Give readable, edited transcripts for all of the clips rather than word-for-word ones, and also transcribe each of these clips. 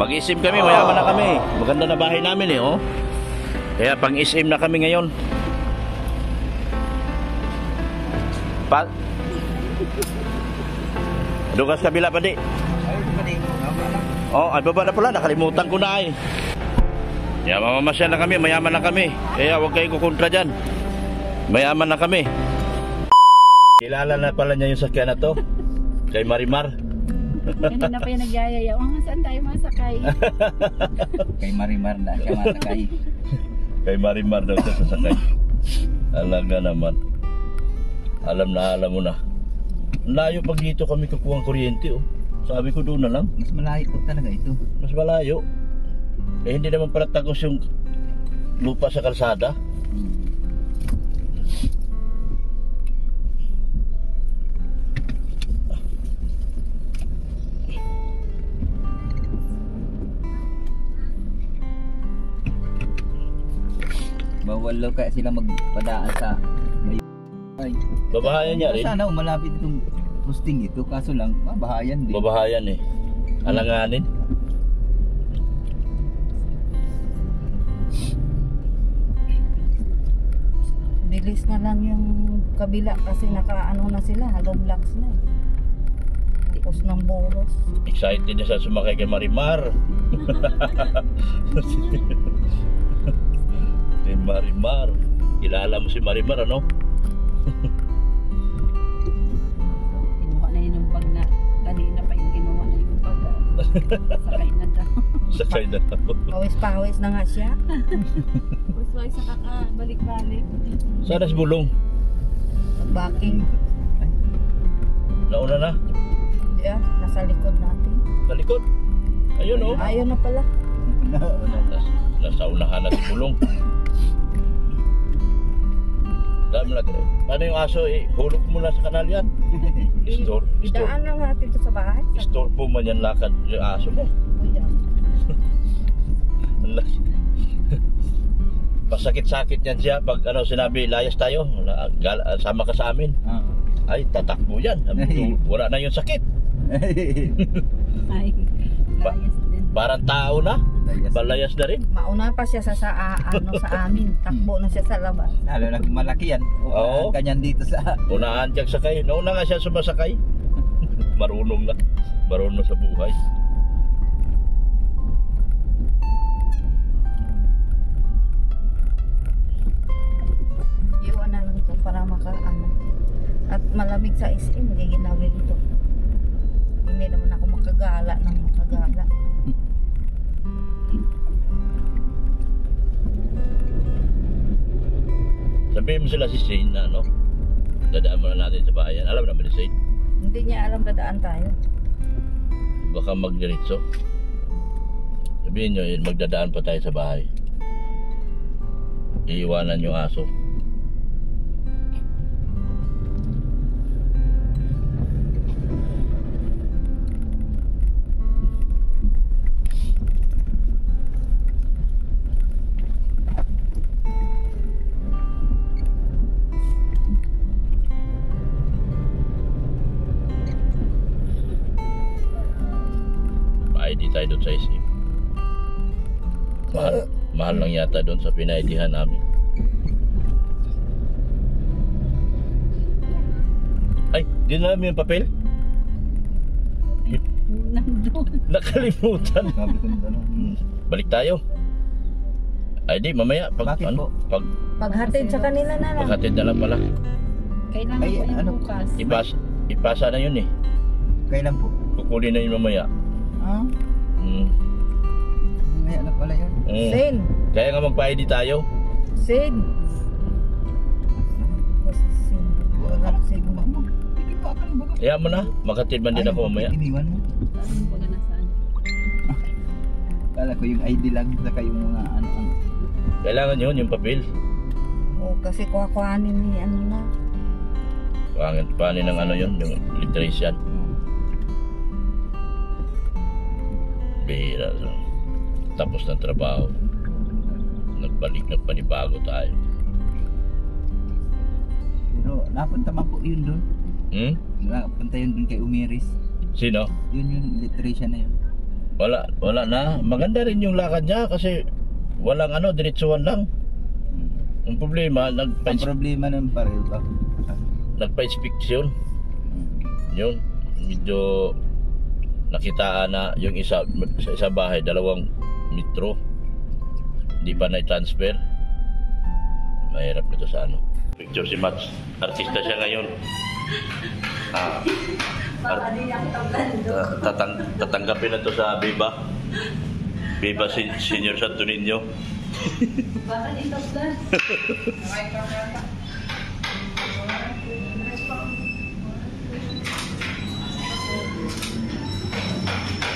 Mag-isim kami, mayaman na kami. Maganda na bahay namin eh, oh. Kaya pang-isim na kami ngayon. Doon ka sa kabila pa di. Oh, ay baba na pala, nakalimutan ko na ay. Kaya mamamasyal na kami, mayaman na kami. Kaya huwag kayo kukontra dyan. Mayaman na kami. Kilala na pala niya yung sakyan na to. Kay Marimar. Kanina pa yung nagyayayaw. Saan tayo masakay? Kay Marimar na siya masakay. Kay Marimar daw siya sasakay. Alaga naman. Alam mo na. Layo pag dito kami kukuha ng kuryente, oh. Sabi ko doon na lang. Mas malayo po talaga ito. Mas malayo. Eh hindi naman pala tagos yung lupa sa kalsada. Bawal daw kaya sila magpadaan sa ay. Babahayan niya rin. Sana malapit itong posting ito, kaso lang babahayan din. Babahayan eh. Alanganin. Bilis na lang yung kabila kasi nakaano na sila, hollow blocks na. Tikos ng boros. Excited na siya sumakay kay Marimar. Si Marimar. Kilala mo si Marimar, ano? Kinuha na yun yung bag na kanina pa yung kinuha na yung bag. Sakay na daw. Sakay na daw. Pawis-pawis na nga siya. Pawis-pawis sa kakabalik-balik. Sana si Bulong. Backing. Nauna na. Hindi nasa likod natin. Sa likod. Ayun oh. Ayun na pala. Nasa unahan na si Bulong. Dami natin. Paano yung aso eh? Hulog mo na sa kanal yan. Idaan lang natin ito sa bahay. Store po man yan lakad yung aso mo. Pasakit-sakit yan siya pag ano sinabi layas tayo, sama ka sa amin. Ay tatakbo yan. Wala na yung sakit. Ay, layas din. Parang tao na. Balayas na rin. Mauna pa siya sa amin. Takbo na siya sa labas. Lalo na kung malaki yan. Oo. Kanyan dito sa... Unahan kang sakay. Nauna nga siya sumasakay. Marunong na. Marunong sa buhay. Iwan na lang ito para makaano. At malamig sa SM. Hindi ginawin ito. Hindi naman ako makagala ng makagala. Sabihin mo sila si Shane na ano, dadaan mo na natin sa bahayan. Alam naman ni Shane. Hindi niya alam dadaan tayo. Baka magdiretso. Sabihin nyo yun, magdadaan pa tayo sa bahay. Iiwanan yung aso. Di tayo doon sa SM. Mahal lang yata doon sa pinaidihan namin. Ay, di na namin yung papel? Nandun. Nakalimutan. Balik tayo. Ay di, mamaya pag, Bakit ano, po? Paghatid sa kanila na lang. paghatid na lang pala. Kailangan Ay, po yung ano? bukas. Ipasa na yun eh. Kailan po? Kukunin na yun mamaya. May anak pala yun. Sin. Kaya nga magpa-ID tayo. Sin. Sin. Wala sin. Kaya mo na, makatid man din ako mamaya. Iniwan mo? Saan po na nasaan? Kala ko yung ID lang saka yung mga ano. Kailangan yun, yung papel. O kasi kuha-kuhanin ni ano na. Paano ng ano yun, yung electrician. Bihira lang. Tapos ng trabaho, nagbalik na panibago tayo. Pero napunta man po yun doon. Napunta yun doon kay Umiris. Sino? Yun yung electrician na yun. Wala na. Maganda rin yung lakad niya kasi walang diretsuhan lang. Ang problema, Ang problema ng paril ba? nagpa-inspeksyon. Yun, medyo nakitaan na yung sa isa bahay, 2 metro. Hindi pa na-transfer. Mahirap ito sa Picture si Mats. Artista siya ngayon. Tatanggapin na to sa Viva. Viva Senior Santo Niño. Bakit ito plan?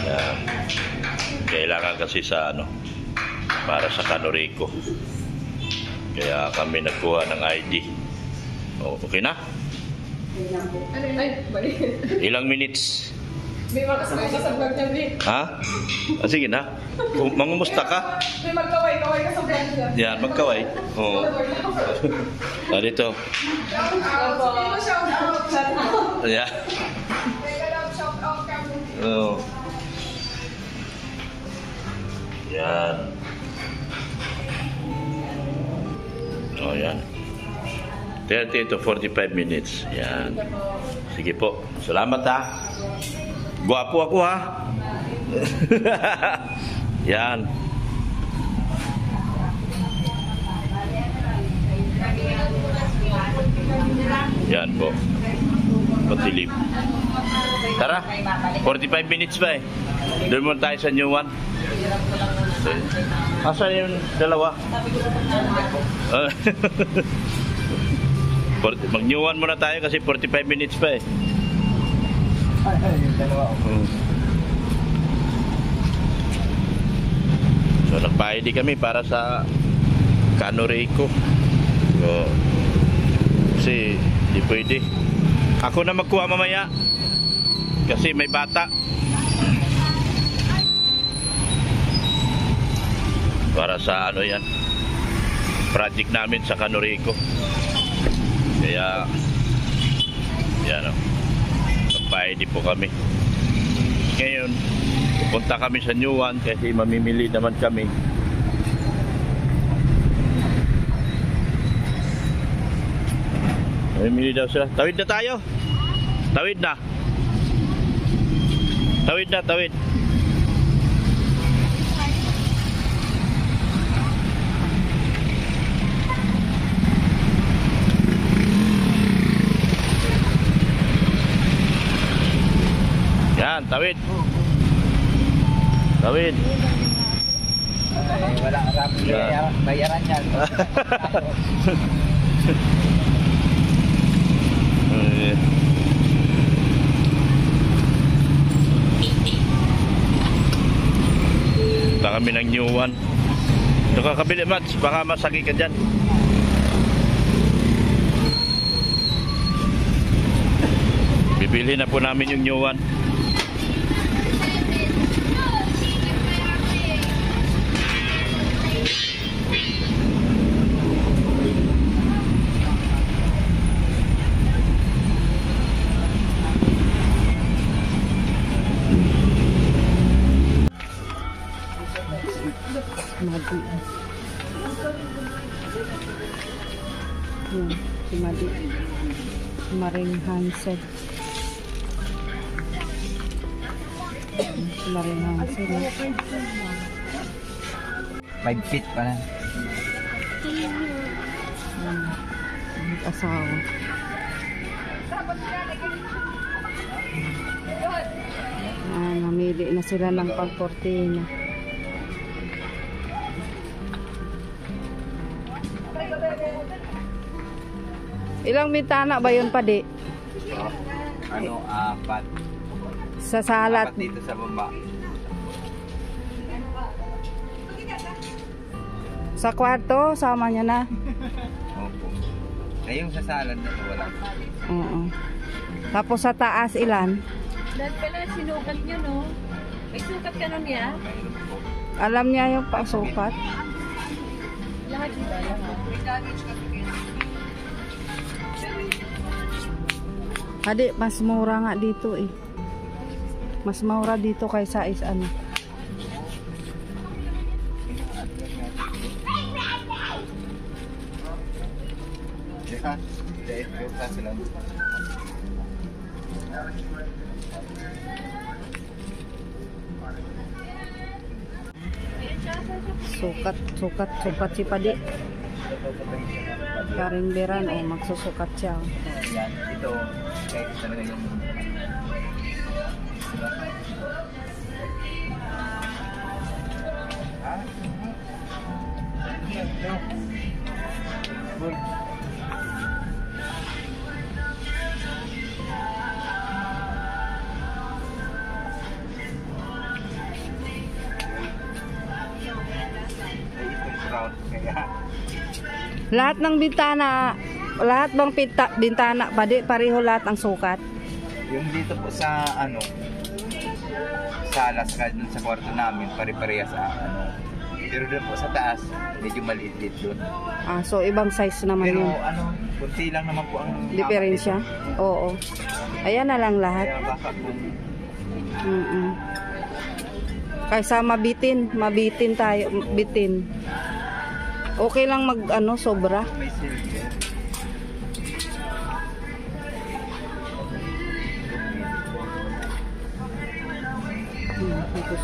Yan. Kailangan kasi sa para sa Canorico. Kaya kami nagkuha ng ID. Okay na? Ay, balik. Ilang minutes? May makasabay ka sa vlog niya, Bli. Ha? Sige na. Mangumusta ka? May magkaway-kaway ka sa vlog niya. Yan, magkaway. Oo. Dito. Shout out. Yeah. Shout out ka. Oo. Yan. Yan. 30 to 45 minutes. Yan. Sige po. Salamat ha. Guwapo ako ha. Yan. Yan po. Patilim. Tara. 45 minutes pa eh. Doon muna tayo sa new one. Asan yung dalawa? Mag-new one muna tayo kasi 45 minutes pa eh. Yung dalawa. So nagpa-ID kami para sa Canorico. So, kasi di pwede. Ako na magkuha mamaya kasi may bata. Para sa yan, project namin sa Canorico. Kaya yan magpa-ID po kami. Ngayon pupunta kami sa new one kasi mamimili naman kami. Mamimili daw sila. Tawid na tayo. Tawid na. Tawid na, tawid. Yan, tawid. Tawid. Ay, wala harap. Bayaran yan. Punta kami ng new one. Ito ka kabili, Mats. Baka masaki ka dyan. Bibili na po namin yung new one. Madi. Yan, si Madi. Maring Hansel. Maring Hansel. 5 feet pa na. Asawa. Namili na sila ng pagkortina. Ilang bintana ba yun pa di? Ano, 4. Sa salat. 4 dito sa baba. Sa kwarto, sama niya na. Opo. Ay, yung sa salat na wala. Oo. Tapos sa taas ilan? Dahil pala sinukat niya, no? May sukat ka nun niya? Alam niya yung pasukat. Lahat ba? Lahat. Hadi, mas mura nga dito eh. Mas mura dito kaysa Sukat si Padi. Karinderan, oh, magsusukat siya. Yan, ito, kahit talaga yung Lahat ng bintana, lahat bang bintana, Padi, pareho lahat ang sukat? yung dito po sa ano sala sa kwarto namin pare-pareha sa ano, pero doon po sa taas medyo maliit doon. Ah, so ibang size naman Pero yun. ano, kunti lang naman po ang Diferensya? Oo. Ayan na lang lahat. Kaya baka kung Kaysa mabitin tayo, bitin. Okay lang mag ano, sobra. may silver.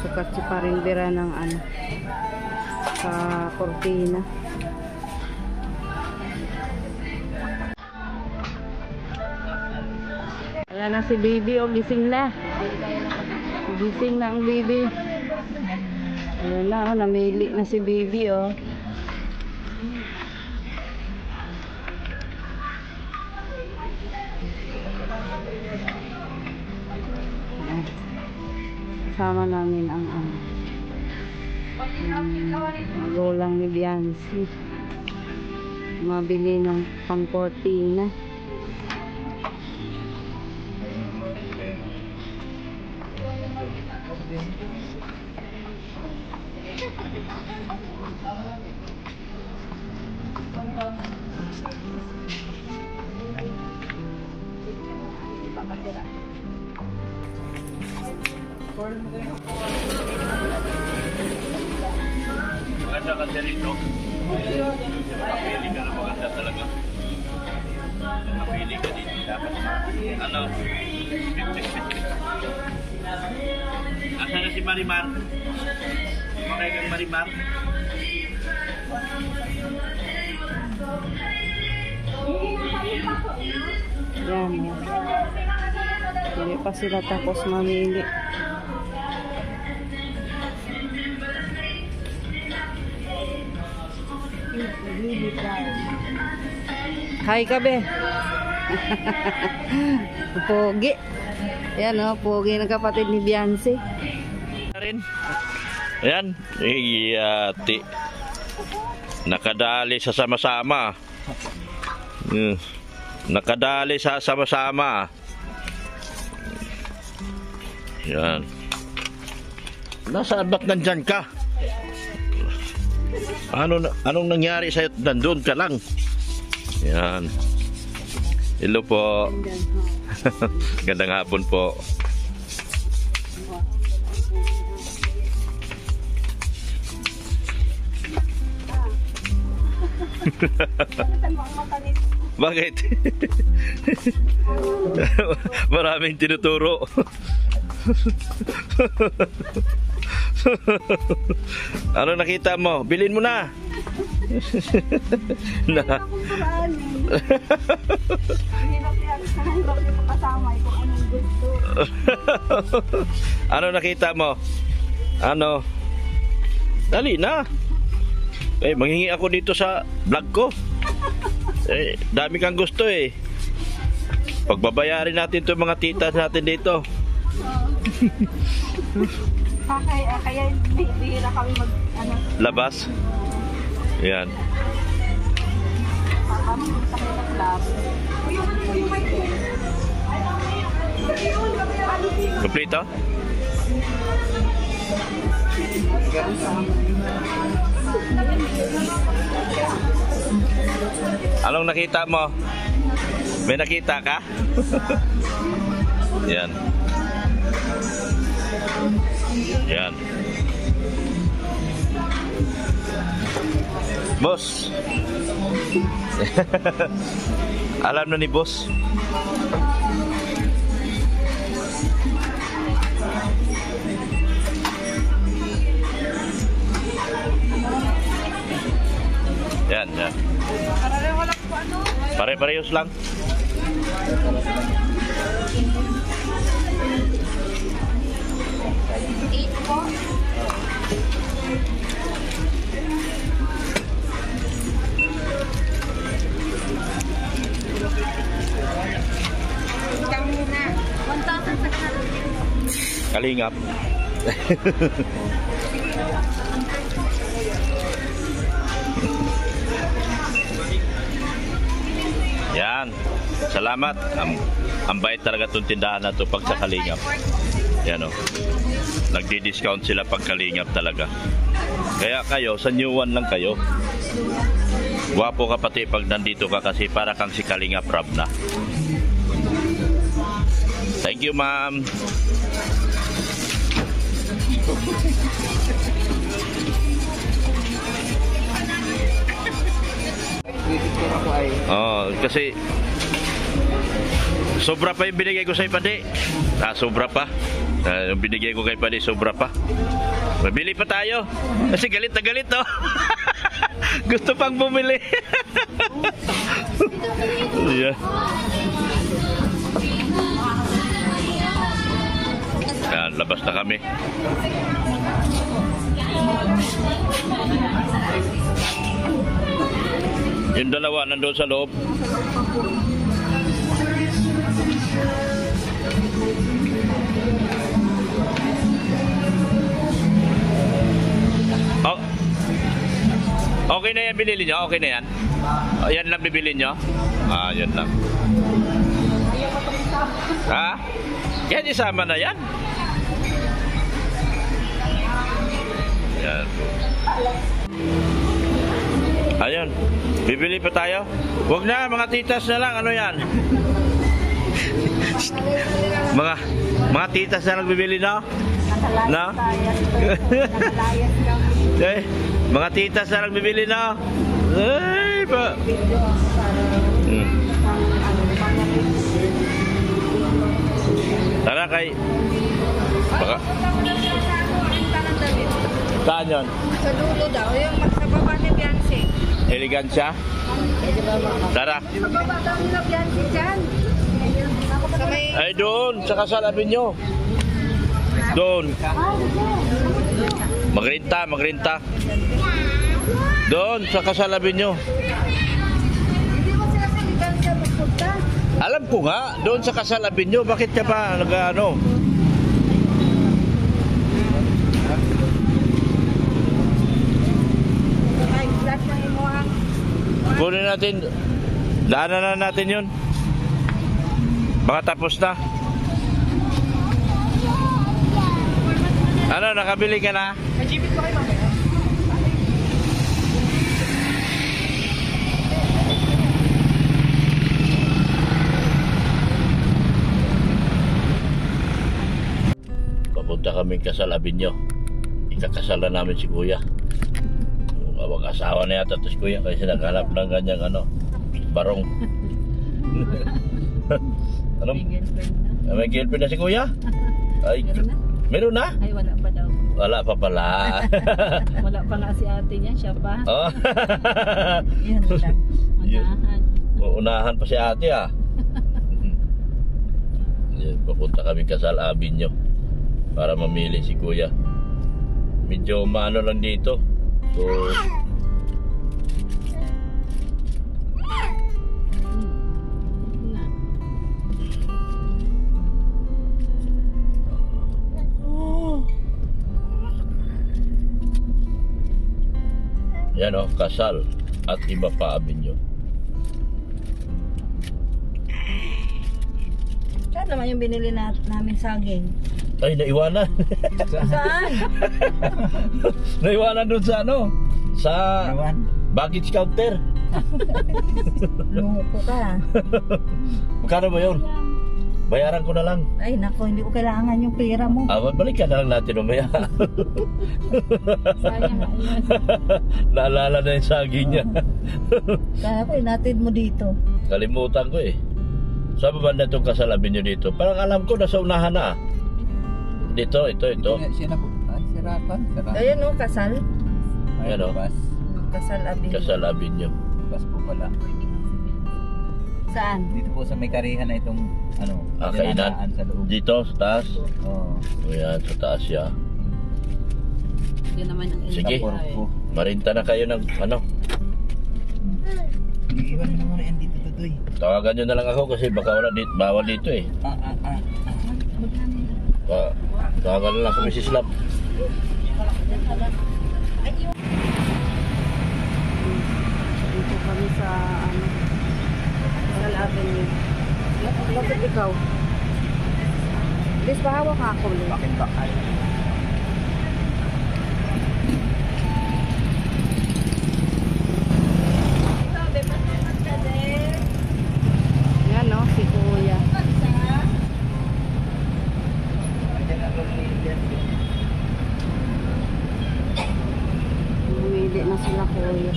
Sukat si Parindera ng ano, sa kortina. Ayan na si baby, oh, gising na. Gising na ang baby. Ayan na, oh, namili na si baby, oh. Ayan. Kasama namin ang magulang ni Biancy. Mabili ng pangkortina. Maganda kasi rito. Napili ka na maganda talaga. Napili ka dito. Dapat ano? Asa na si Marimar? Kumakay kang Marimar? Yan. Hindi pa sila tapos mamili. Hi kabe. Pogi. Yan, oh, pogi ng kapatid ni Biancy. Ayan. Iyati. Nakadali sa sama-sama. Nakadali sa sama-sama. Yan. Nasaan ba't nandyan ka? Anong nangyari sa'yo? Nandun ka lang. Yan. Hello po. Gandang hapon po. Bakit? Maraming tinuturo. Ano nakita mo? Bilhin mo na. Na. Ano nakita mo? Ano? Dali na. Eh, manghingi ako dito sa vlog ko. Eh, dami kang gusto eh. Pagbabayarin natin 'tong mga titas natin dito. Kaya bihira kami mag ano, Labas. Yan. Kompleto? Anong nakita mo? May nakita ka? Yan. Yan. Boss. Alam na ni boss. Yan, yan. Pare-parehos lang. Kalingap. Yan. Salamat. Ang bait talaga itong tindahan na ito pag sa Kalingap. Yan o. Nagdi-discount sila pag Kalingap talaga. Kaya kayo, sa New One lang kayo. Gwapo ka pati pag nandito ka kasi para kang si Kalingap Rab na. Thank you, ma'am. Oh, kasi sobra pa yung binigay ko sa Ipade. Sobra pa. Yung binigay ko kay Ipade, sobra pa. Mabili pa tayo. Kasi galit na galit, no? Gusto pang bumili. Yeah. Yan, labas na kami. Yung dalawa nandun sa loob. Oh. Okay na yan binili nyo? Okay na yan? Yan lang bibili nyo? Yan lang. Ha? Yan isama na yan. Yan. Ayun. Bibili pa tayo? Huwag na, mga titas na lang. Ano yan? mga titas na lang bibili na? Na? Eh, mga titas na lang bibili na? Ay, ba? Tara kay... Baka... Saan yun? Sa dulo daw, yung magsababa ni Beyonce. Elegansya? Tara. Sa baba daw ni Beyonce dyan. Sa may... Ay doon, sa kasalabin nyo. Doon. Magrinta. Doon, sa kasalabin nyo. Hindi mo sila sa Beyonce magpunta. Alam ko nga, doon sa kasalabin nyo. Bakit ka pa nag-ano? Ay, flash ng imo ang... Kunin natin. Daanan na natin yun. Baka tapos na. Ano, nakabili ka na? Majibit ko kayo mamaya. Papunta kaming kasal Abinyo. Ikakasalan namin si Kuya. Awang asawa na yata ito si Kuya kasi naghanap ng ganyang ano, barong. Ano? May girlfriend na si Kuya? Ay, meron na? Ay, wala pa daw. Wala pa pala. Wala pa nga si ate niya, siya pa. Oh. Yan lang. Unahan. Unahan pa si ate ah. Papunta kami kasal Abinyo para mamili si Kuya. Medyo maano lang dito. So yan o, kasal at iba pa Abinyo. Saan naman yung binili namin saging? Ay, naiwanan. Saan? Naiwanan doon sa ano? Sa baggage counter. Lumuko ka. Magkano ba yun? Bayaran ko na lang. Ay, nako, hindi ko kailangan yung pera mo. Balikan na lang natin umaya. Sayang nga yun. Naalala na yung saging niya. Kaya ko, inatid mo dito. Kalimutan ko eh. Saan ba banda itong kasalabin nyo dito? Parang alam ko, nasa unahan na. Dito, ito. Siya na po. Sirapan. Ayan o, kasal. Ayan o. Bas. Kasal abin. Kasalabin nyo. Bas po pala. Saan? Dito po sa may karihan na itong ano, Kainan. dinadaan sa loob. Dito, sa taas. Oo. Ayan, sa taas siya. Yun naman ang Sige. Tapor po. Marinta na kayo ng ano. Iiwan mo muna yan dito, Tutoy. Tawagan nyo na lang ako kasi baka wala dito, bawal dito eh. Tawagan na lang ako, Mrs. Love. Dito kami sa ano, Kasal Avenue. Bakit ikaw? Please, bahawak ka ako. Bakit ba kayo? Yan no, si Kuya. Bumili na sila Kuya.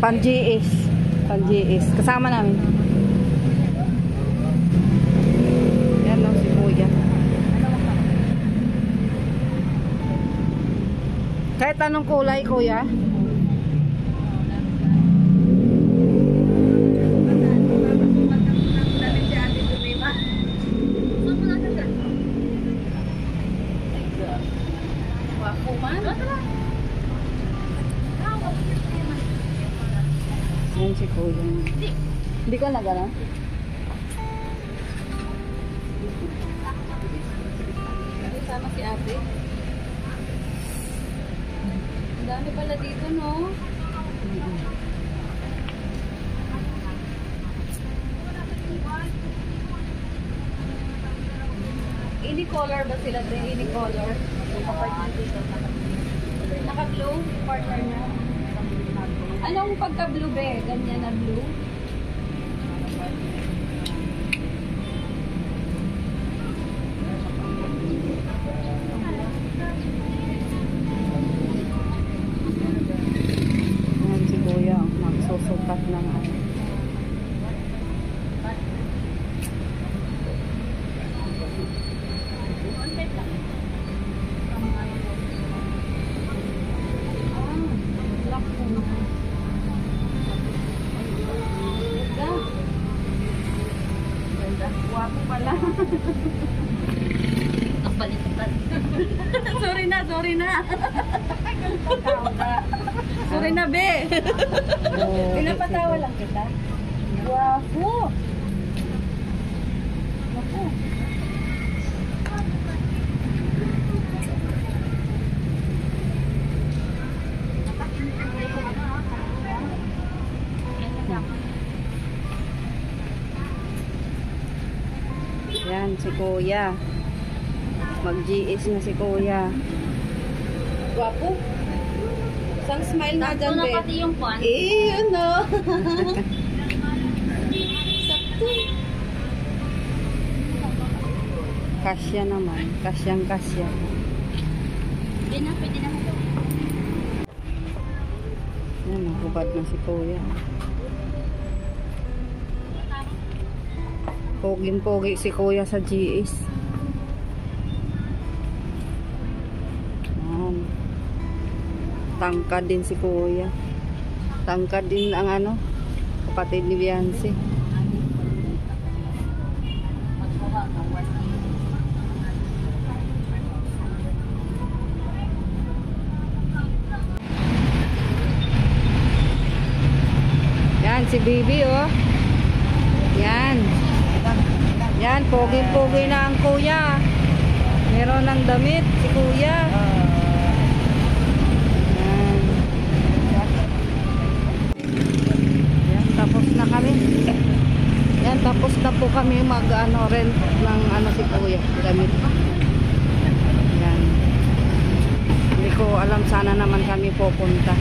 Pan-GS. Pan-GS. Kasama namin. Yan no, si Kuya. Kahit anong kulay, Kuya? Yan si Kuya. Hindi ka na gano'n? Sama si ate. Ang dami pala dito, no? Any color ba sila? Any color? Naka-partner dito. Naka-blue? Partner na. Anong pagka-blue be? Ganyan na blue? Yan si Kuya. Magsusukat ng ano. Wapo pala. Baliktad. Sorry na. Sorry na, be. Pinapatawa lang kita. Wapo. Wapo. Yan si Kuya. Mag-GS na si Kuya. Wapo. Isang smile na dyan, be. Pati yung kwan. Ano? Kasya naman. Kasyang kasya. Pwede na. Yan, nakubad na si Kuya. Poging-pogi si Kuya sa GS. Yan. Tangkad din si Kuya. Tangkad din ang ano, kapatid ni Biancy. Yan si Bibi oh. Yan. Yan, pogi-pogi na ang Kuya. Meron ng damit si Kuya. Yan. Yan, tapos na kami. Yan, tapos na po kami rent ng si Kuya. Damit. Yan. Hindi ko alam, sana naman kami pupunta.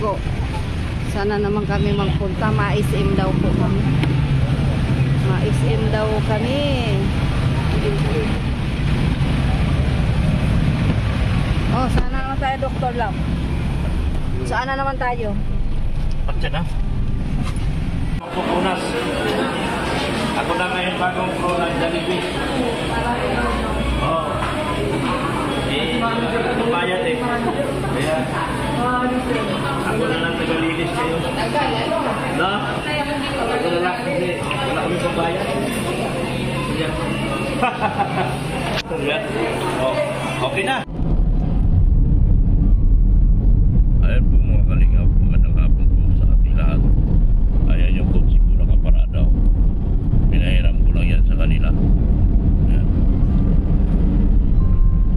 Pasko. Sana naman kami magpunta. Ma-SM daw po kami. Ma-SM daw kami. Oh, sana naman tayo, Dr. Love. Saan na naman tayo? Patya na. Pupunas. Ako na ngayon bagong pro ng Jollibee. Oo. Bayad eh. Kaya, ako na lang nagalinis kayo. No? Ako na lang. Hindi. Wala kami sa bayad. Yan. Yan. Oh, okay na. Ayan po mga kalingap. Magandang hapon po sa ating lahat. Ayan yung kotse ko nakaparada. Pinahiram ko lang yan sa kanila. Ayan.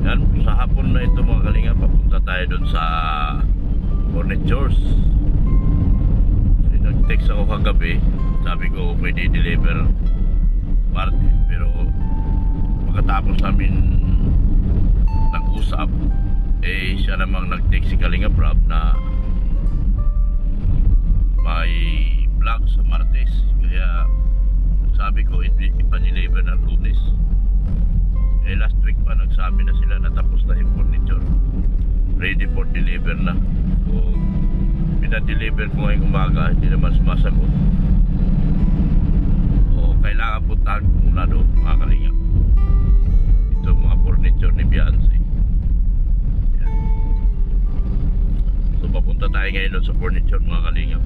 Yan, sa hapon na ito mga kalingap, papunta tayo dun sa Furnitures. So, nag-text ako kagabi. Sabi ko pwede deliver Martes, pero pagkatapos namin nag-usap, eh siya namang nag-text si Kalingap Rob na may vlog sa Martes, kaya sabi ko ipa-deliver ng Lunes. Eh last week pa nagsabi na sila na tapos na yung furniture, ready for deliver na. So pinadeliver ko ngayong umaga, hindi naman sumasagot. So kailangan puntahan ko muna doon mga kalingap. Ito mga furniture ni Beyonce. Yan. So papunta tayo ngayon doon sa furniture mga kalingap,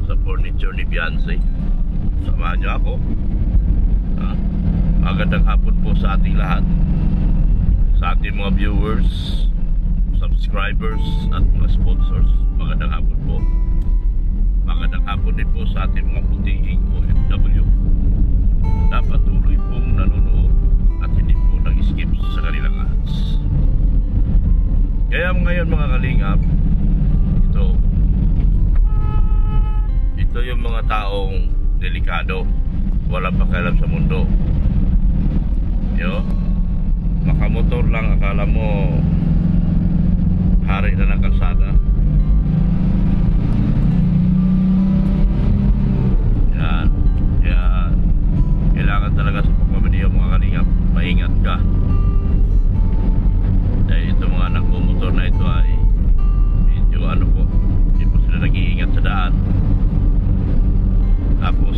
sa furniture ni Beyonce. Samahan niyo ako. Magandang hapon po sa ating lahat, sa ating mga viewers, subscribers at mga sponsors. Magandang hapon po. Magandang hapon din po sa ating mga puting OFW na patuloy pong nanonood at hindi po nag-skip sa kanilang ads. Kaya ngayon mga kalingap, ito yung mga taong delikado, walang pakialam sa mundo. Yo, makamotor lang, akala mo hari na ng kalsada. Yan, kaya kailangan talaga sa pagmamaniyo mga kalingap, maingat ka. Dahil ito mga nagmumotor na ito ay medyo ano po, hindi po sila nag-iingat sa daan. Tapos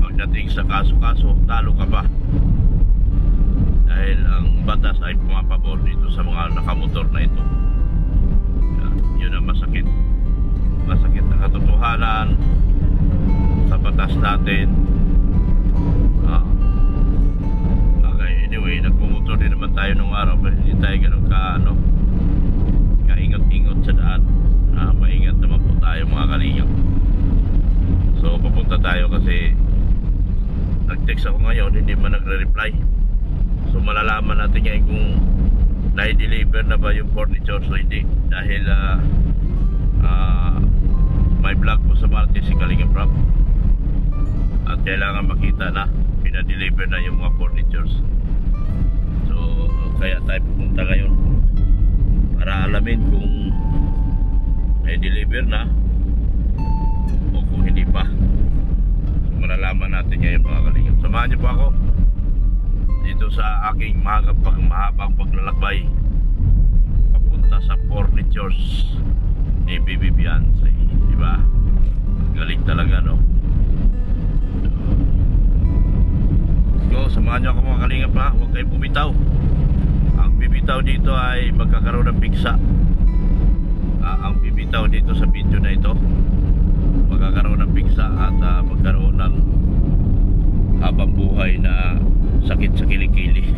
pagdating sa kaso-kaso, talo ka pa. Dahil ang batas ay pumapabor dito sa mga nakamotor na ito. Yun ang masakit. Masakit na katotohanan sa batas natin. Okay, anyway, nagmumotor din naman tayo nung araw, pero hindi tayo ganun kaingot-ingot sa daan. Maingat naman po tayo mga kalingap. So papunta tayo kasi nag-text ako ngayon, hindi man nagre-reply. So malalaman natin ngayon kung na-deliver na ba yung furniture. So hindi, dahil may vlog po sa Martes si Kalingap Rob at kailangan makita na pinadeliver na yung mga furnitures. So kaya tayo pupunta ngayon para alamin kung na-deliver na o kung hindi pa. So malalaman natin ngayon mga kalingap. Samahan niyo po ako dito sa aking mahabang paglalakbay papunta sa furnitures ni Bibi Beyonce. Diba? Galing talaga, no? So samahan niyo ako mga kalingap ha. Huwag kayong bumitaw. Ang bibitaw dito ay magkakaroon ng piksa. Ang bibitaw dito sa video na ito magkakaroon ng piksa at magkaroon ng habang buhay na sakit sa kilikili.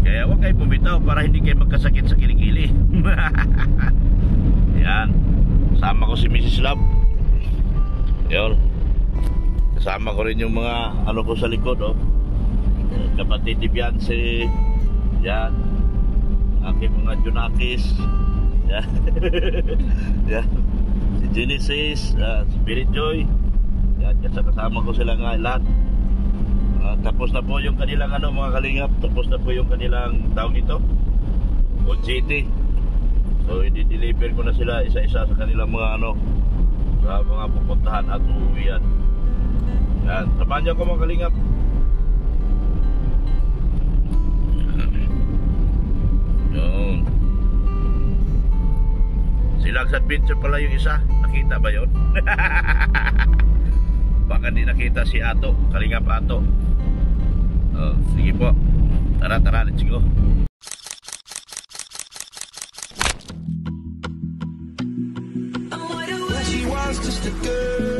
Kaya huwag kayo bumitaw para hindi kayo magkasakit sa kilikili. Yan, kasama ko si Mrs. Love. Yun, kasama ko rin yung mga ano ko sa likod, oh. Kapatid ni Beyonce. Yan, aking mga Junakis. Yan. Yan, si Genesis, Spirit Joy. Yan, kasama ko sila nga lahat. Tapos na po yung kanilang mga kalingap. Tapos na po yung kanilang tawag ito, Old City. So i-deliver ko na sila isa-isa sa kanilang mga sa mga pupuntahan at uuwian. Yan, samahan niyo ako mga kalingap. Yun. Silags Adventure pala yung isa. Nakita ba yun? Baka di nakita si Ato, Kalingap Ato. Sige po. Tara, let's go. She wants just a girl.